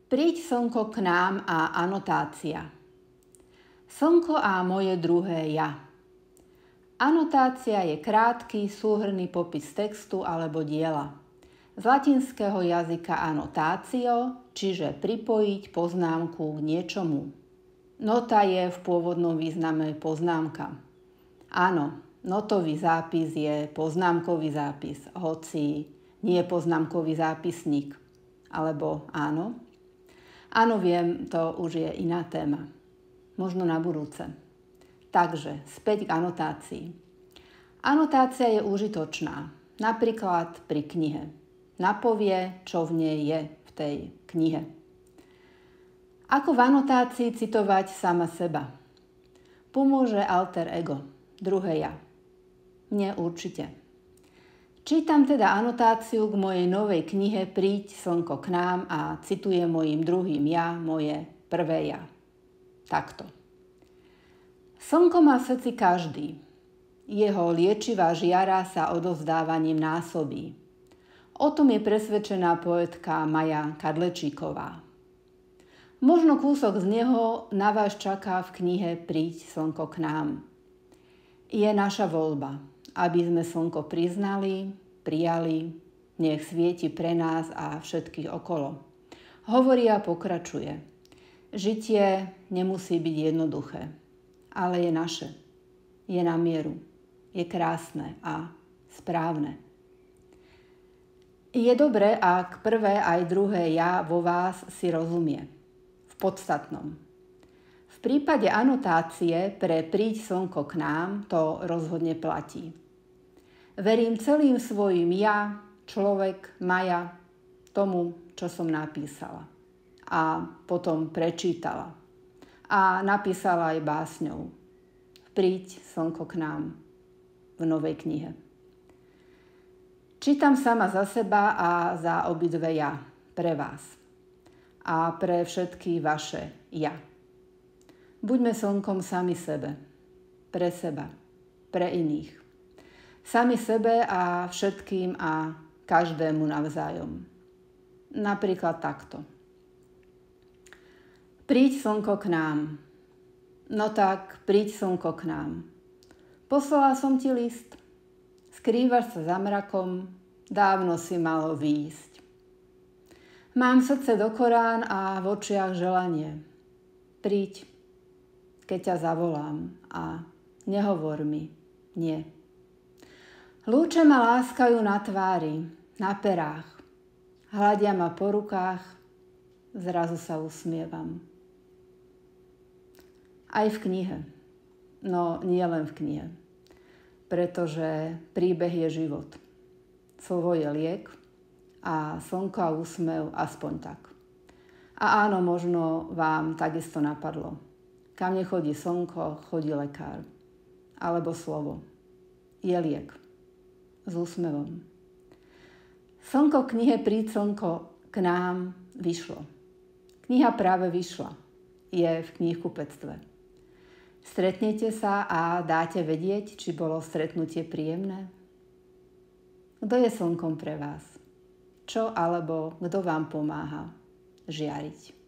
Príď slnko k nám a anotácia. Slnko a moje druhé ja. Anotácia je krátky, súhrnný popis textu alebo diela. Z latinského jazyka anotácio, čiže pripojiť poznámku k niečomu. Nota je v pôvodnom význame poznámka. Áno, notový zápis je poznámkový zápis, hoci nie je poznámkový zápisník. Alebo áno? Áno, viem, to už je iná téma. Možno na budúce. Takže, späť k anotácii. Anotácia je užitočná, napríklad pri knihe. Napovie, čo v nej je v tej knihe. Ako v anotácii citovať sama seba? Pomôže alter ego, druhé ja. Mne určite. Čítam teda anotáciu k mojej novej knihe Príď slnko k nám a citujem mojím druhým ja, moje prvé ja. Takto. Slnko má v srdci každý. Jeho liečivá žiara sa odovzdávaním násobí. O tom je presvedčená poetka Maja Kadlečíková. Možno kúsok z neho na vás čaká v knihe Príď slnko k nám. Je naša voľba, aby sme slnko priznali, prijali, nech svieti pre nás a všetkých okolo. Hovorí a pokračuje. Žitie nemusí byť jednoduché, ale je naše. Je na mieru. Je krásne a správne. Je dobré, ak prvé aj druhé ja vo vás si rozumie. V podstatnom. V prípade anotácie pre Príď slnko k nám to rozhodne platí. Verím celým svojim ja, človek, Maja, tomu, čo som napísala. A potom prečítala. A napísala aj básňou. Príď slnko k nám v novej knihe. Čítam sama za seba a za obidve ja, pre vás. A pre všetky vaše ja. Buďme slnkom sami sebe, pre seba, pre iných. Sami sebe a všetkým a každému navzájom. Napríklad takto. Príď slnko k nám. No tak, príď slnko k nám. Poslala som ti list. Skrývaš sa za mrakom, dávno si malo výjsť. Mám srdce do Korán a v očiach želanie. Príď, keď ťa zavolám a nehovor mi nie. Lúče ma láskajú na tvári, na perách. Hľadia ma po rukách, zrazu sa usmievam. Aj v knihe. No nie len v knihe. Pretože príbeh je život. Slovo je liek a slnko a úsmev aspoň tak. A áno, možno vám takisto napadlo. Kam nechodí slnko, chodí lekár. Alebo slovo. Je liek. S úsmevom. Slnko v knihe Príď slnko k nám vyšlo. Kniha práve vyšla. Je v knihkupectve. Stretnete sa a dáte vedieť, či bolo stretnutie príjemné? Kto je slnkom pre vás? Čo alebo kto vám pomáha žiariť?